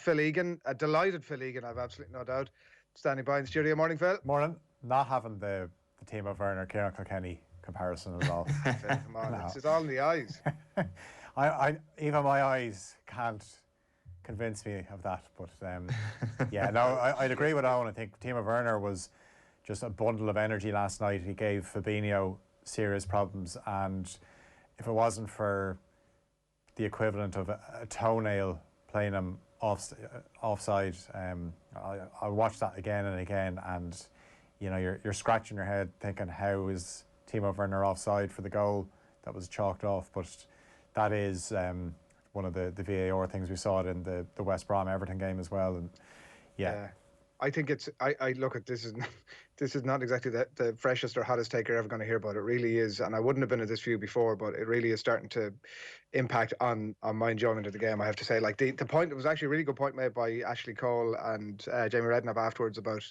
Phil Egan, a delighted Phil Egan, I've absolutely no doubt, standing by in the studio. Morning, Phil. Morning. Not having the Timo Werner, Kieran Kilkenny comparison at all. Phil, come on, No. it's all in the eyes. Even my eyes can't convince me of that. But yeah, no, I'd agree with Owen. I think Timo Werner was just a bundle of energy last night. He gave Fabinho serious problems, and if it wasn't for the equivalent of a toenail playing him offside, I'll watch that again and again, and you know you're scratching your head thinking, how is Timo Werner offside for the goal that was chalked off? But that is one of the VAR things. We saw it in the West Brom Everton game as well, and yeah. I think it's. I look at this is not exactly the freshest or hottest take you're ever going to hear, but it really is. And I wouldn't have been at this view before, but it really is starting to impact on my enjoyment of the game. I have to say, like the point, it was actually a really good point made by Ashley Cole and Jamie Redknapp afterwards about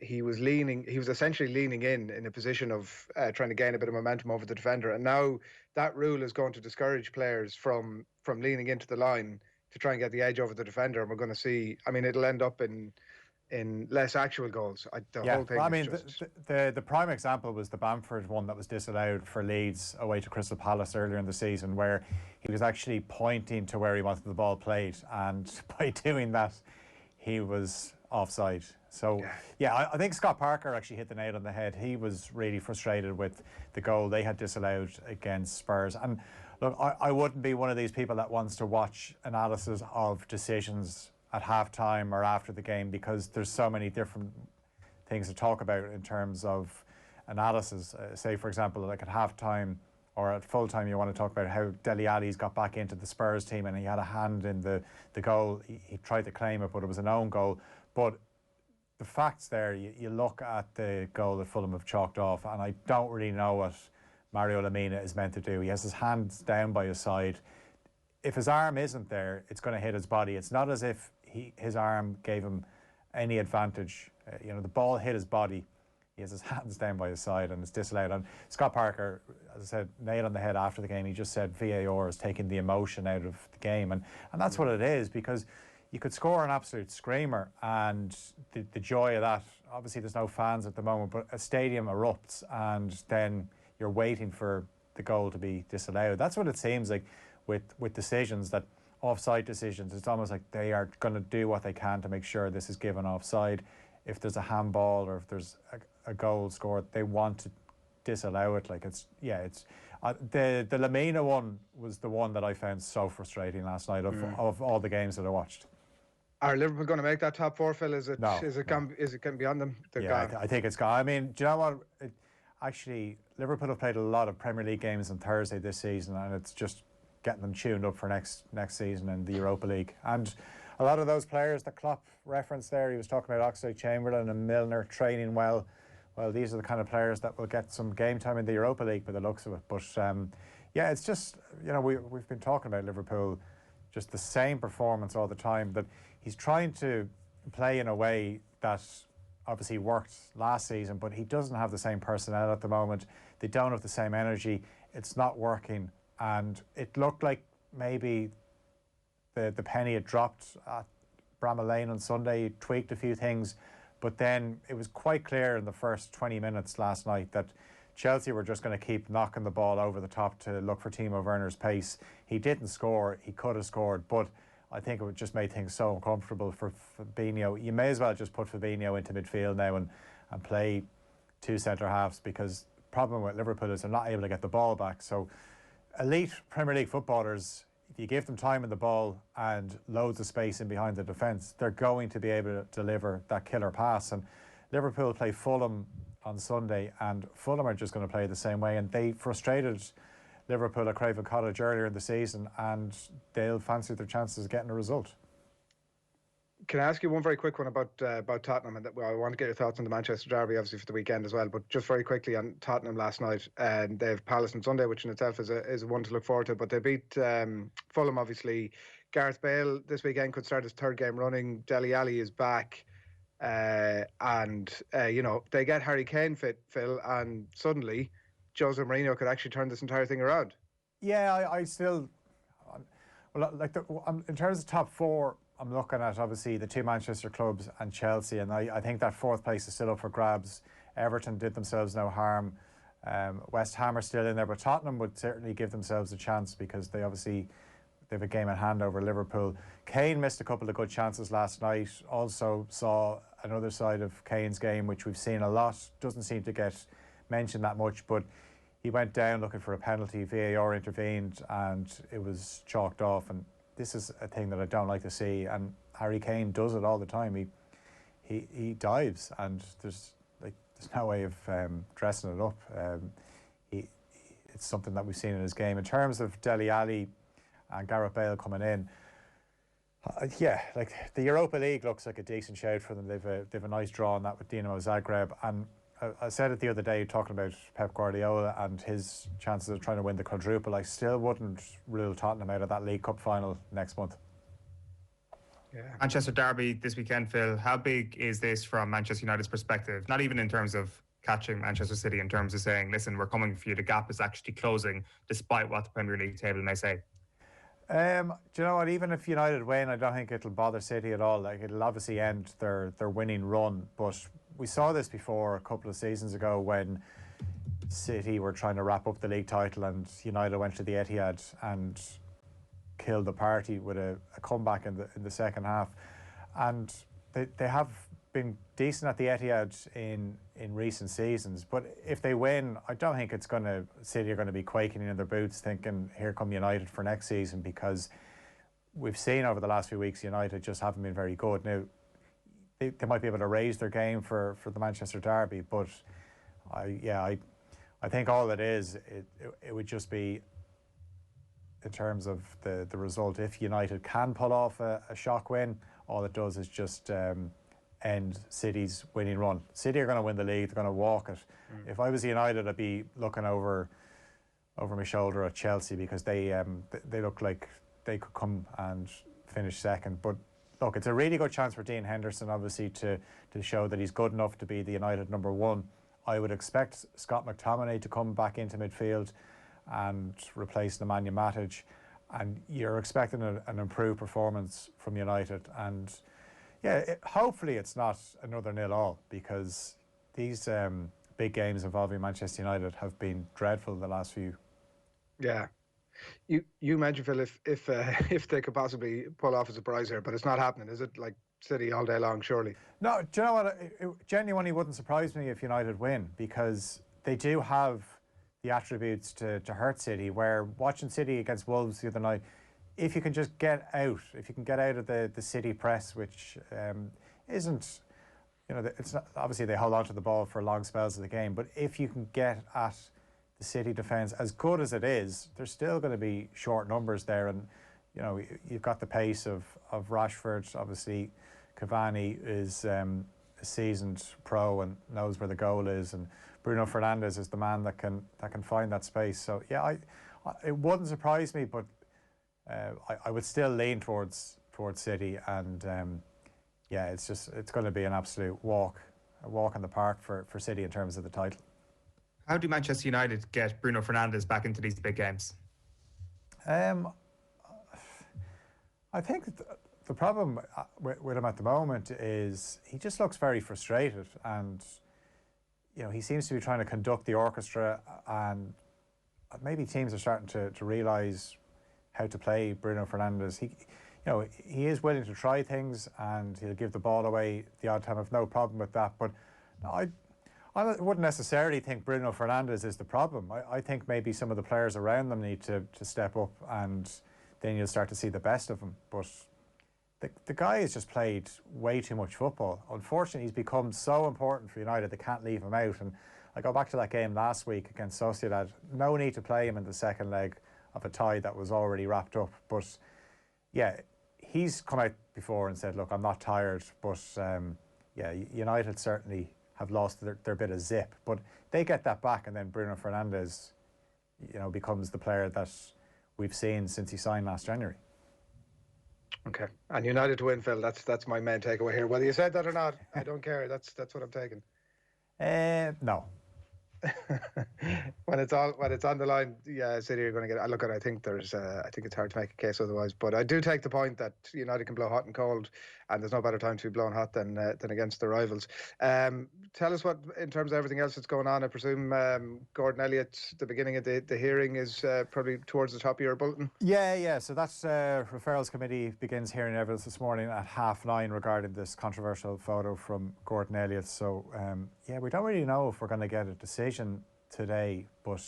he was essentially leaning in a position of trying to gain a bit of momentum over the defender, and now that rule is going to discourage players from leaning into the line to try and get the edge over the defender, and we're going to see. I mean, it'll end up in less actual goals. Whole thing. Well, I mean, the prime example was the Bamford one that was disallowed for Leeds away to Crystal Palace earlier in the season, where he was actually pointing to where he wanted the ball played, and by doing that, he was offside. So yeah, I think Scott Parker actually hit the nail on the head. He was really frustrated with the goal they had disallowed against Spurs. And look, I wouldn't be one of these people that wants to watch analysis of decisions at halftime or after the game, because there's so many different things to talk about in terms of analysis. Say, for example, like at halftime or at full time, you want to talk about how Dele Alli's got back into the Spurs team and he had a hand in the goal. He tried to claim it, but it was an own goal. But the facts there, you look at the goal that Fulham have chalked off, and I don't really know what Mario Lemina is meant to do. He has his hands down by his side. If his arm isn't there, it's going to hit his body. It's not as if his arm gave him any advantage. The ball hit his body. He has his hands down by his side, and it's disallowed. And Scott Parker, as I said, nailed on the head after the game. He just said VAR is taking the emotion out of the game, and that's what it is, because you could score an absolute screamer, and the joy of that. Obviously, there's no fans at the moment, but a stadium erupts, and then you're waiting for the goal to be disallowed. That's what it seems like with decisions, that offside decisions. It's almost like they are going to do what they can to make sure this is given offside. If there's a handball or if there's a goal scored, they want to disallow it. Like it's the Lemina one was the one that I found so frustrating last night of all the games that I watched. Are Liverpool going to make that top four, Phil? Is it gone beyond them? I think it's gone. I mean, do you know what? Actually, Liverpool have played a lot of Premier League games on Thursday this season, and it's just getting them tuned up for next season in the Europa League. And a lot of those players that Klopp referenced there, he was talking about Oxlade-Chamberlain and Milner training well. Well, these are the kind of players that will get some game time in the Europa League by the looks of it. But yeah, it's just, we've been talking about Liverpool, just the same performance all the time, that he's trying to play in a way that obviously worked last season, but he doesn't have the same personnel at the moment. They don't have the same energy. It's not working. And it looked like maybe the penny had dropped at Bramall Lane on Sunday. He tweaked a few things, but then it was quite clear in the first 20 minutes last night that Chelsea were just going to keep knocking the ball over the top to look for Timo Werner's pace. He didn't score. He could have scored, but I think it would just made things so uncomfortable for Fabinho. You may as well just put Fabinho into midfield now and play two centre-halves, because the problem with Liverpool is they're not able to get the ball back. So elite Premier League footballers, if you give them time in the ball and loads of space in behind the defence, they're going to be able to deliver that killer pass. And Liverpool play Fulham on Sunday, and Fulham are just going to play the same way, and they frustrated Liverpool at Craven Cottage earlier in the season, and they'll fancy their chances of getting a result. Can I ask you one very quick one about Tottenham? And I want to get your thoughts on the Manchester derby, obviously, for the weekend as well. But just very quickly on Tottenham last night, and they have Palace on Sunday, which in itself is a one to look forward to. But they beat Fulham, obviously. Gareth Bale this weekend could start his third game running. Dele Alli is back, and they get Harry Kane fit, Phil, and suddenly Jose Mourinho could actually turn this entire thing around. Yeah, I still, well, like in terms of top four, I'm looking at obviously the two Manchester clubs and Chelsea, and I think that fourth place is still up for grabs. Everton did themselves no harm. West Ham are still in there, but Tottenham would certainly give themselves a chance because they have a game in hand over Liverpool. Kane missed a couple of good chances last night. Also saw another side of Kane's game, which we've seen a lot. Doesn't seem to get mentioned that much, but he went down looking for a penalty. VAR intervened and it was chalked off. And this is a thing that I don't like to see. And Harry Kane does it all the time. He dives, and there's no way of dressing it up. It's something that we've seen in his game. In terms of Dele Alli and Gareth Bale coming in, the Europa League looks like a decent shout for them. They've a nice draw on that with Dinamo Zagreb. And I said it the other day talking about Pep Guardiola and his chances of trying to win the quadruple. I still wouldn't rule Tottenham out of that League Cup final next month. Yeah. Manchester derby this weekend, Phil. How big is this from Manchester United's perspective? Not even in terms of catching Manchester City, in terms of saying, listen, we're coming for you. The gap is actually closing, despite what the Premier League table may say. Do you know what? Even if United win, I don't think it'll bother City at all. Like, it'll obviously end their winning run. But we saw this before a couple of seasons ago when City were trying to wrap up the league title and United went to the Etihad and killed the party with a comeback in the second half. And they have been decent at the Etihad in recent seasons, but if they win, I don't think City are going to be quaking in their boots thinking here come United for next season, because we've seen over the last few weeks United just haven't been very good. Now they might be able to raise their game for the Manchester derby, but I think all it is, it would just be, in terms of the result, if United can pull off a shock win, all it does is just end City's winning run. City are going to win the league, they're going to walk it. If I was United, I'd be looking over my shoulder at Chelsea, because they look like they could come and finish second. But look, it's a really good chance for Dean Henderson, obviously, to show that he's good enough to be the United number one. I would expect Scott McTominay to come back into midfield and replace Nemanja Matic, and you're expecting an improved performance from United. And hopefully it's not another 0-0, because these big games involving Manchester United have been dreadful the last few. Yeah, you mentioned, Phil, if they could possibly pull off a surprise here, but it's not happening, is it? Like City all day long, surely. No, do you know what? It genuinely wouldn't surprise me if United win, because they do have the attributes to hurt City. Where watching City against Wolves the other night, if you can just get out of the City press, which isn't, it's not, obviously they hold on to the ball for long spells of the game, but if you can get at the City defence, as good as it is, there's still going to be short numbers there. And you've got the pace of Rashford. Obviously Cavani is a seasoned pro and knows where the goal is, and Bruno Fernandes is the man that can find that space. So it wouldn't surprise me, but I would still lean towards City, and it's going to be an absolute walk in the park for City in terms of the title. How do Manchester United get Bruno Fernandes back into these big games? I think the problem with him at the moment is he just looks very frustrated, and he seems to be trying to conduct the orchestra, and maybe teams are starting to realise how to play Bruno Fernandes. He is willing to try things, and he'll give the ball away the odd time. I've no problem with that, but I wouldn't necessarily think Bruno Fernandes is the problem. I think maybe some of the players around them need to step up, and then you'll start to see the best of him. But the guy has just played way too much football. Unfortunately, he's become so important for United, they can't leave him out. And I go back to that game last week against Sociedad. No need to play him in the second leg of a tie that was already wrapped up. But he's come out before and said, look, I'm not tired. But United certainly have lost their bit of zip. But they get that back, and then Bruno Fernandes, becomes the player that we've seen since he signed last January. Okay, and United to win, Phil. That's my main takeaway here. Whether you said that or not, I don't care. That's what I'm taking. No. when it's on the line, yeah, City are going to get. Look, I think I think it's hard to make a case otherwise. But I do take the point that United can blow hot and cold, and there's no better time to be blowing hot than against the rivals. Tell us what, in terms of everything else that's going on. I presume Gordon Elliott, the beginning of the hearing is probably towards the top of your bulletin. Yeah. So that's referrals committee begins hearing evidence this morning at 9:30 regarding this controversial photo from Gordon Elliott. So we don't really know if we're going to get a decision today, but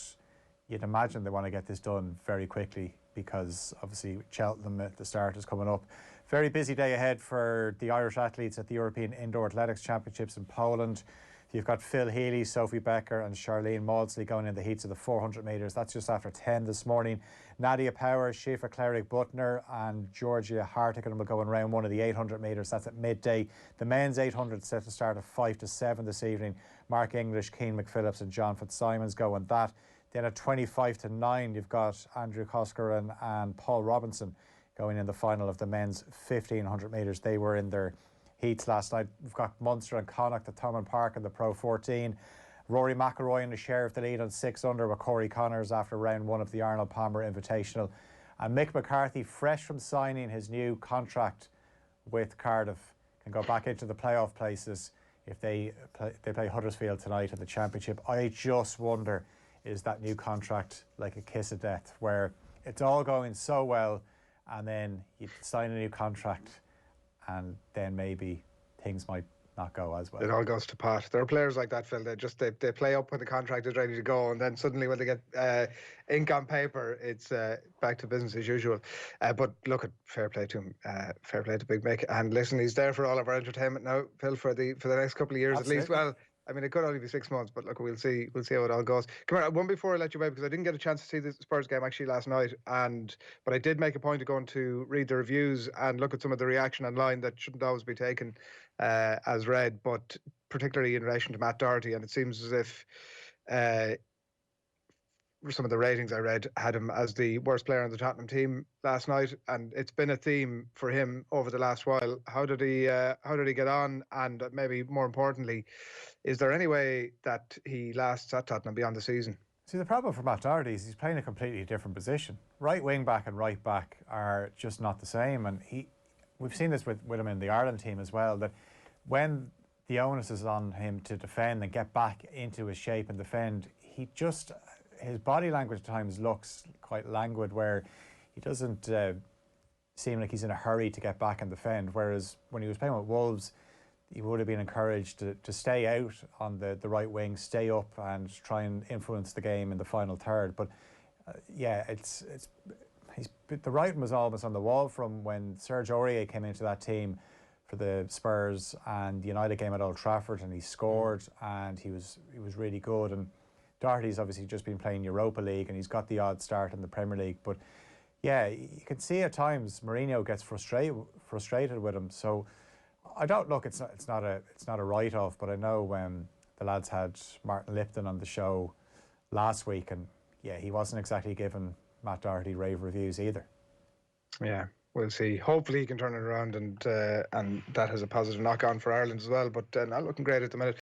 you'd imagine they want to get this done very quickly because obviously Cheltenham at the start is coming up. Very busy day ahead for the Irish athletes at the European Indoor Athletics Championships in Poland. You've got Phil Healy, Sophie Becker and Charlene Maudsley going in the heats of the 400 metres. That's just after 10 this morning. Nadia Power, Shifa Cleric-Butner and Georgia Hartigan will go in round one of the 800 metres. That's at midday. The men's 800 set to start at 5 to 7 this evening. Mark English, Keane McPhillips and John Fitzsimons go in that. Then at 25 to 9 you've got Andrew Koskarin and Paul Robinson going in the final of the men's 1500 metres. They were in their heats last night. We've got Munster and Connacht at Thomond Park in the Pro 14. Rory McIlroy in the share of the lead on 6 under with Corey Connors after round one of the Arnold Palmer Invitational. And Mick McCarthy, fresh from signing his new contract with Cardiff, can go back into the playoff places if they play Huddersfield tonight in the Championship. I just wonder, is that new contract like a kiss of death, where it's all going so well and then you sign a new contract and then maybe things might not go as well. It all goes to pot. There are players like that, Phil. They play up when the contract is ready to go, and then suddenly when they get ink on paper, it's back to business as usual. But look, at fair play to him. Fair play to Big Mick. And listen, he's there for all of our entertainment now, Phil, for the next couple of years. Absolutely. At least. Well, I mean, it could only be 6 months, but look, we'll see how it all goes. Come here, one before I let you away, because I didn't get a chance to see the Spurs game actually last night, but I did make a point of going to read the reviews and look at some of the reaction online that shouldn't always be taken as read, but particularly in relation to Matt Doherty, and it seems as if some of the ratings I read had him as the worst player on the Tottenham team last night, and it's been a theme for him over the last while. How did he get on? And maybe more importantly, is there any way that he lasts at Tottenham beyond the season? See, the problem for Matt Doherty is he's playing a completely different position. Right wing back and right back are just not the same, and we've seen this with him in the Ireland team as well, that when the onus is on him to defend and get back into his shape and defend, his body language at times looks quite languid, where he doesn't seem like he's in a hurry to get back and defend, whereas when he was playing with Wolves, he would have been encouraged to stay out on the right wing, stay up and try and influence the game in the final third. But the writing was almost on the wall from when Serge Aurier came into that team for the Spurs and the United game at Old Trafford, and he scored and he was really good. And Doherty's obviously just been playing Europa League and he's got the odd start in the Premier League, but yeah, you can see at times Mourinho gets frustrated with him. So I don't look. It's not a write-off, but I know the lads had Martin Lipton on the show last week, and yeah, he wasn't exactly giving Matt Doherty rave reviews either. Yeah, we'll see. Hopefully he can turn it around, and that has a positive knock-on for Ireland as well. But not looking great at the minute.